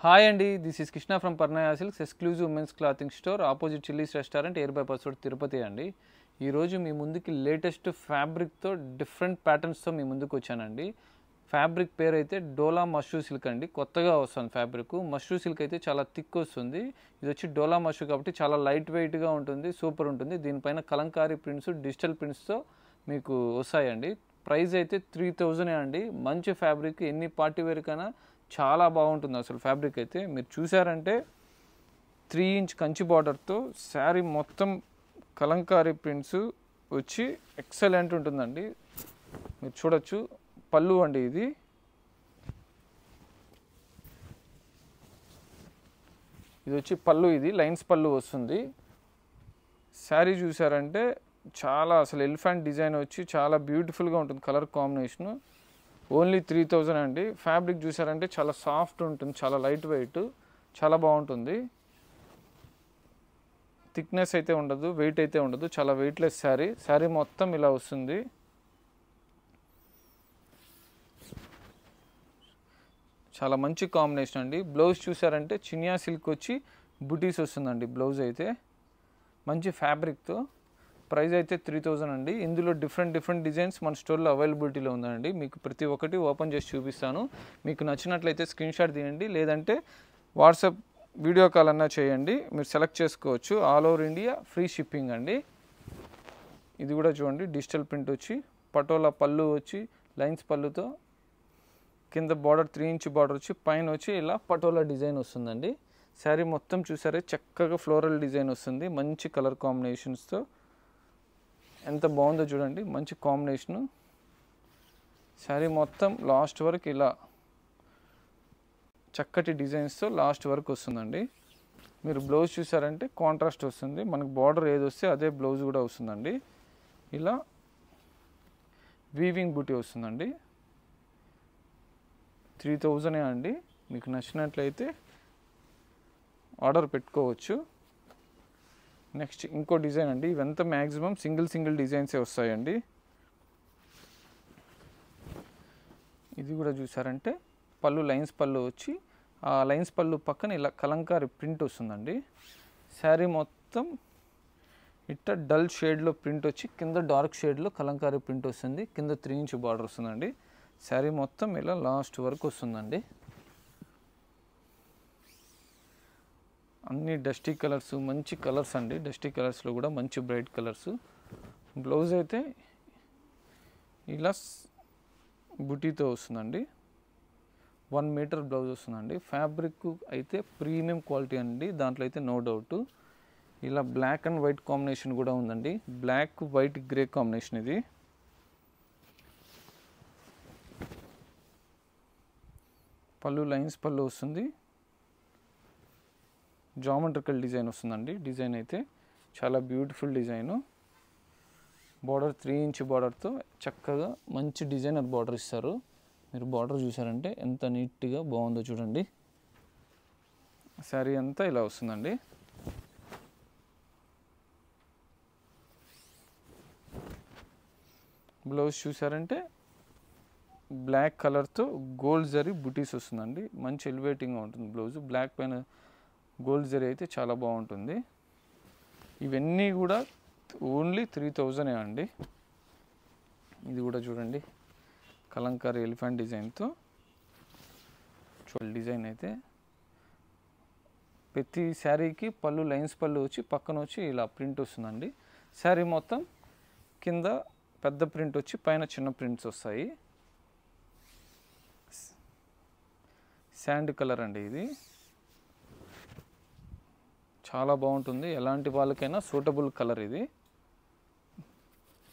Hi అండి, this is Krishna from Parnaya Silks exclusive women's clothing store opposite Chillies restaurant air bypass road Tirupati అండి. ఈరోజు మీ ముందుకి latest ఫ్యాబ్రిక్తో different ప్యాటర్న్స్తో మీ ముందుకు వచ్చానండి. ఫ్యాబ్రిక్ పేరు అయితే డోలా మష్రూ సిల్క్ అండి. కొత్తగా వస్తుంది ఫ్యాబ్రిక్. మష్రూ సిల్క్ అయితే చాలా థిక్ వస్తుంది. ఇది వచ్చి డోలా మష్రూ కాబట్టి చాలా లైట్ వెయిట్గా ఉంటుంది, సూపర్ ఉంటుంది. దీనిపైన కలంకారీ ప్రింట్స్, డిజిటల్ ప్రింట్స్తో మీకు వస్తాయండి. ప్రైస్ అయితే 3000 అండి. మంచి ఫ్యాబ్రిక్, ఎన్ని పార్టీ వేర్ కైనా చాలా బాగుంటుంది. అసలు ఫ్యాబ్రిక్ అయితే మీరు చూసారంటే 3 ఇంచ్ కంచి బార్డర్తో శారీ మొత్తం కలంకారీ ప్రింట్స్ వచ్చి ఎక్సలెంట్ ఉంటుందండి. మీరు చూడొచ్చు. పళ్ళు అండి, ఇది వచ్చి పళ్ళు, ఇది లైన్స్ పళ్ళు వస్తుంది. శారీ చూసారంటే చాలా అసలు ఎలిఫెంట్ డిజైన్ వచ్చి చాలా బ్యూటిఫుల్గా ఉంటుంది. కలర్ కాంబినేషను ఓన్లీ 3000 అండి. ఫ్యాబ్రిక్ చూసారంటే చాలా సాఫ్ట్ ఉంటుంది, చాలా లైట్ వెయిట్, చాలా బాగుంటుంది. థిక్నెస్ అయితే ఉండదు, వెయిట్ అయితే ఉండదు, చాలా వెయిట్లెస్ శారీ. శారీ మొత్తం ఇలా వస్తుంది. చాలా మంచి కాంబినేషన్ అండి. బ్లౌజ్ చూసారంటే చినియా సిల్క్ వచ్చి బుటీస్ వస్తుందండి. బ్లౌజ్ అయితే మంచి ఫ్యాబ్రిక్తో. ప్రైస్ అయితే 3000 అండి. ఇందులో డిఫరెంట్ డిజైన్స్ మన స్టోర్లో అవైలబిలిటీలో ఉందండి. మీకు ప్రతి ఒక్కటి ఓపెన్ చేసి చూపిస్తాను. మీకు నచ్చినట్లయితే స్క్రీన్ షాట్ తీయండి, లేదంటే వాట్సాప్ వీడియో కాల్ అన్నా చేయండి. మీరు సెలెక్ట్ చేసుకోవచ్చు. All over India free shipping అండి. ఇది కూడా చూడండి, డిజిటల్ ప్రింట్ వచ్చి పటోలా పళ్ళు వచ్చి లైన్స్ పళ్ళుతో, కింద బార్డర్ 3 ఇంచ్ బార్డర్ వచ్చి, పైన వచ్చి ఇలా పటోలా డిజైన్ వస్తుందండి. శారీ మొత్తం చూసారే చక్కగా ఫ్లోరల్ డిజైన్ వస్తుంది, మంచి కలర్ కాంబినేషన్స్తో. ఎంత బాగుందో చూడండి, మంచి కాంబినేషను. శారీ మొత్తం లాస్ట్ వరకు ఇలా చక్కటి డిజైన్స్తో లాస్ట్ వరకు వస్తుందండి. మీరు బ్లౌజ్ చూసారంటే కాంట్రాస్ట్ వస్తుంది. మనకు బార్డర్ ఏది వస్తే అదే బ్లౌజ్ కూడా వస్తుందండి. ఇలా వీవింగ్ బూటీ వస్తుందండి. 3000 అండి. మీకు నచ్చినట్లయితే ఆర్డర్ పెట్టుకోవచ్చు. నెక్స్ట్ ఇంకో డిజైన్ అండి. ఇవంతా మ్యాక్సిమం సింగిల్ డిజైన్సే వస్తాయండి. ఇది కూడా చూసారంటే పళ్ళు లైన్స్ పళ్ళు వచ్చి, ఆ లైన్స్ పళ్ళు పక్కన ఇలా కలంకారీ ప్రింట్ వస్తుందండి. శారీ మొత్తం ఇట్ట డల్ షేడ్లో ప్రింట్ వచ్చి, కింద డార్క్ షేడ్లో కలంకారీ ప్రింట్ వస్తుంది. కింద 3 ఇంచ్ బార్డర్ వస్తుందండి. శారీ మొత్తం ఇలా లాస్ట్ వరకు వస్తుందండి. అన్ని డస్టీ కలర్స్, మంచి కలర్స్ అండి. డస్టీ కలర్స్లో కూడా మంచి బ్రైట్ కలర్స్. బ్లౌజ్ అయితే ఇలా బుటీతో వస్తుందండి. 1 మీటర్ బ్లౌజ్ వస్తుందండి. ఫ్యాబ్రిక్ అయితే ప్రీమియం క్వాలిటీ అండి, దాంట్లో అయితే నో డౌట్. ఇలా బ్లాక్ అండ్ వైట్ కాంబినేషన్ కూడా ఉందండి. బ్లాక్ వైట్ గ్రే కాంబినేషన్ ఇది. పళ్ళు లైన్స్ పళ్ళు వస్తుంది. జామెట్రికల్ డిజైన్ వస్తుందండి. డిజైన్ అయితే చాలా బ్యూటిఫుల్ డిజైను. బార్డర్ 3 ఇంచ్ బార్డర్తో చక్కగా మంచి డిజైనర్ బార్డర్ ఇస్తారు. మీరు బార్డర్ చూసారంటే ఎంత నీట్గా బాగుందో చూడండి. శారీ అంతా ఇలా వస్తుందండి. బ్లౌజ్ చూసారంటే బ్లాక్ కలర్తో గోల్డ్ జరీ బుటీస్ వస్తుందండి. మంచి ఎలివేటింగ్గా ఉంటుంది బ్లౌజ్. బ్లాక్ పైన గోల్డ్ జరీ అయితే చాలా బాగుంటుంది. ఇవన్నీ కూడా ఓన్లీ 3000 అండి. ఇది కూడా చూడండి, కలంకారీ ఎలిఫెంట్ డిజైన్తో డిజైన్ అయితే ప్రతి శారీకి పళ్ళు లైన్స్ పళ్ళు వచ్చి పక్కన వచ్చి ఇలా ప్రింట్ వస్తుందండి. శారీ మొత్తం కింద పెద్ద ప్రింట్ వచ్చి పైన చిన్న ప్రింట్స్ వస్తాయి. శాండ్ కలర్ అండి. ఇది చాలా బాగుంటుంది. ఎలాంటి వాళ్ళకైనా సూటబుల్ కలర్ ఇది.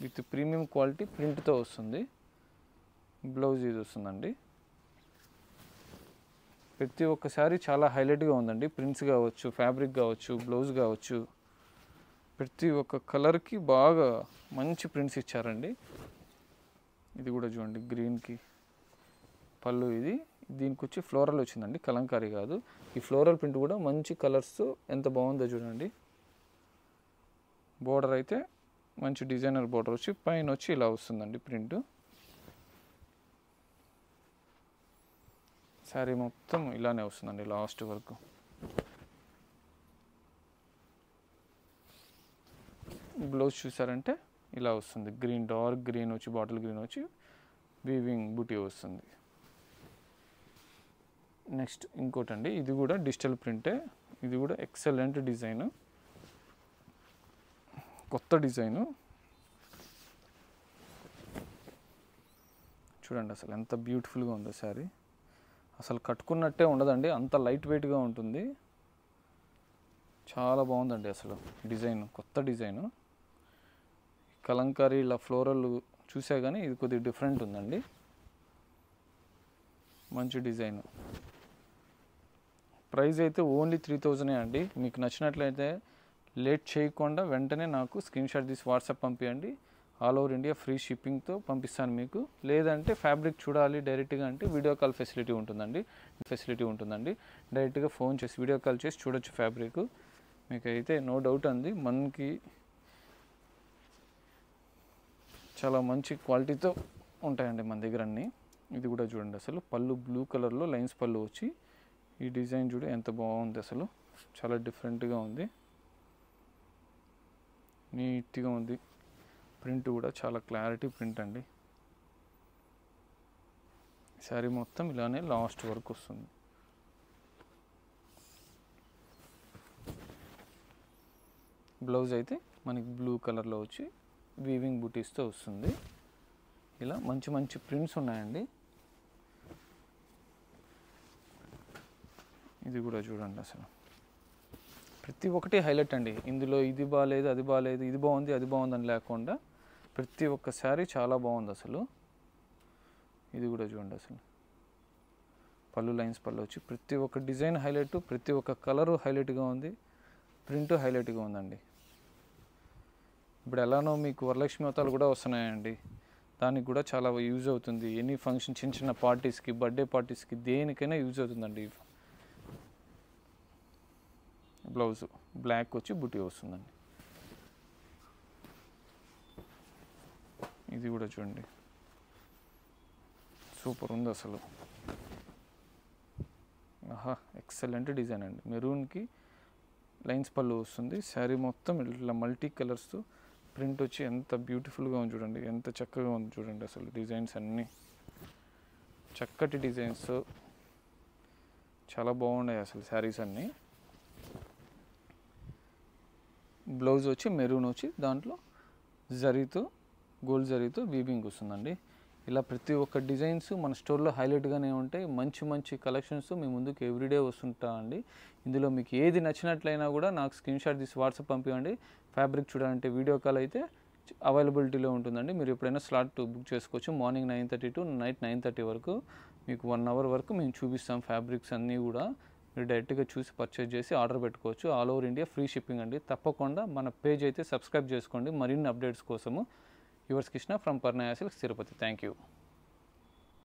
విత్ ప్రీమియం క్వాలిటీ ప్రింట్తో వస్తుంది. బ్లౌజ్ ఇది వస్తుందండి. ప్రతి ఒక్క శారీ చాలా హైలైట్గా ఉందండి. ప్రింట్స్ కావచ్చు, ఫ్యాబ్రిక్ కావచ్చు, బ్లౌజ్ కావచ్చు, ప్రతి ఒక్క కలర్కి బాగా మంచి ప్రింట్స్ ఇచ్చారండి. ఇది కూడా చూడండి, గ్రీన్కి పళ్ళు. ఇది దీనికి వచ్చి ఫ్లోరల్ వచ్చిందండి, కలంకారీ కాదు. ఈ ఫ్లోరల్ ప్రింట్ కూడా మంచి కలర్స్తో ఎంత బాగుందో చూడండి. బోర్డర్ అయితే మంచి డిజైనర్ బోర్డర్ వచ్చి పైన వచ్చి ఇలా వస్తుందండి ప్రింట్. శారీ మొత్తం ఇలానే వస్తుందండి లాస్ట్ వరకు. బ్లౌజ్ చూసారంటే ఇలా వస్తుంది, గ్రీన్ డార్క్ గ్రీన్ వచ్చి బాటిల్ గ్రీన్ వచ్చి వీవింగ్ బూటీ వస్తుంది. నెక్స్ట్ ఇంకోటండి, ఇది కూడా డిజిటల్ ప్రింటే, ఇది కూడా ఎక్సలెంట్ డిజైన్, కొత్త డిజైను. చూడండి అసలు ఎంత బ్యూటిఫుల్గా ఉందో శారీ. అసలు కట్టుకున్నట్టే ఉండదండి, అంత లైట్ వెయిట్గా ఉంటుంది. చాలా బాగుందండి అసలు డిజైన్, కొత్త డిజైను. కలంకారీ ఇలా ఫ్లోరల్ చూసా కానీ ఇది కొద్దిగా డిఫరెంట్ ఉందండి, మంచి డిజైన్. ప్రైస్ అయితే ఓన్లీ 3000 అండి. మీకు నచ్చినట్లయితే లేట్ చేయకుండా వెంటనే నాకు స్క్రీన్ షాట్ తీసి వాట్సాప్ పంపించండి. ఆల్ ఓవర్ ఇండియా ఫ్రీ షిప్పింగ్తో పంపిస్తాను మీకు. లేదంటే ఫ్యాబ్రిక్ చూడాలి డైరెక్ట్గా అంటే వీడియో కాల్ ఫెసిలిటీ ఉంటుందండి. డైరెక్ట్గా ఫోన్ చేసి వీడియో కాల్ చేసి చూడొచ్చు ఫ్యాబ్రిక్. మీకైతే నో డౌట్ అండి, మనకి చాలా మంచి క్వాలిటీతో ఉంటాయండి మన దగ్గర అన్నీ. ఇది కూడా చూడండి అసలు పళ్ళు బ్లూ కలర్లో లైన్స్ పళ్ళు వచ్చి ఈ డిజైన్ చూడు ఎంత బాగుంది, అసలు చాలా డిఫరెంట్గా ఉంది, నీట్గా ఉంది. ప్రింట్ కూడా చాలా క్లారిటీ ప్రింట్ అండి. శారీ మొత్తం ఇలానే లాస్ట్ వరకు వస్తుంది. బ్లౌజ్ అయితే మనకి బ్లూ కలర్లో వచ్చి వీవింగ్ బూటీస్తో వస్తుంది. ఇలా మంచి మంచి ప్రింట్స్ ఉన్నాయండి. ఇది కూడా చూడండి అసలు ప్రతి ఒక్కటి హైలైట్ అండి. ఇందులో ఇది బాగాలేదు అది బాగాలేదు, ఇది బాగుంది అది బాగుందని లేకుండా ప్రతి ఒక్క శారీ చాలా బాగుంది అసలు. ఇది కూడా చూడండి అసలు పళ్ళు లైన్స్ పళ్ళు వచ్చి ప్రతి ఒక్క డిజైన్ హైలైట్, ప్రతి ఒక్క కలరు హైలైట్గా ఉంది, ప్రింట్ హైలైట్గా ఉందండి. ఇప్పుడు ఎలానో మీకు వరలక్ష్మి వ్రతాలు కూడా వస్తున్నాయండి, దానికి కూడా చాలా యూజ్ అవుతుంది. ఎనీ ఫంక్షన్ చిన్న చిన్న పార్టీస్కి, బర్త్డే పార్టీస్కి, దేనికైనా యూజ్ అవుతుందండి. బ్లౌజ్ బ్లాక్ వచ్చి బుటీ వస్తుందండి. ఇది కూడా చూడండి సూపర్ ఉంది అసలు. ఆహా ఎక్సలెంట్ డిజైన్ అండి. మెరూన్కి లైన్స్ పళ్ళు వస్తుంది. శారీ మొత్తం ఇట్లా మల్టీ కలర్స్తో ప్రింట్ వచ్చి ఎంత బ్యూటిఫుల్గా ఉంది చూడండి, ఎంత చక్కగా ఉంది చూడండి అసలు. డిజైన్స్ అన్నీ చక్కటి డిజైన్స్, చాలా బాగున్నాయి అసలు శారీస్ అన్నీ. బ్లౌజ్ వచ్చి మెరూన్ వచ్చి దాంట్లో జరీతో గోల్డ్ జరీతో వీవింగ్ వస్తుందండి. ఇలా ప్రతి ఒక్క డిజైన్స్ మన స్టోర్లో హైలైట్గానే ఉంటాయి. మంచి మంచి కలెక్షన్స్ మీ ముందుకు ఎవ్రీడే వస్తుంటా అండి. ఇందులో మీకు ఏది నచ్చినట్లయినా కూడా నాకు స్క్రీన్ షాట్ తీసి వాట్సాప్ పంపించండి. ఫ్యాబ్రిక్ చూడాలంటే వీడియో కాల్ అయితే అవైలబిలిటీలో ఉంటుందండి. మీరు ఎప్పుడైనా స్లాట్ బుక్ చేసుకోవచ్చు. మార్నింగ్ 9:30 to నైట్ 9:30 వరకు మీకు 1 hour వరకు మేము చూపిస్తాం. ఫ్యాబ్రిక్స్ అన్నీ కూడా మీరు డైరెక్ట్గా చూసి పర్చేజ్ చేసి ఆర్డర్ పెట్టుకోవచ్చు. All over India free shipping అండి. తప్పకుండా మన పేజ్ అయితే సబ్స్క్రైబ్ చేసుకోండి మరిన్ని అప్డేట్స్ కోసము. Yours Krishna from Parnaya Silks Tirupati. Thank you.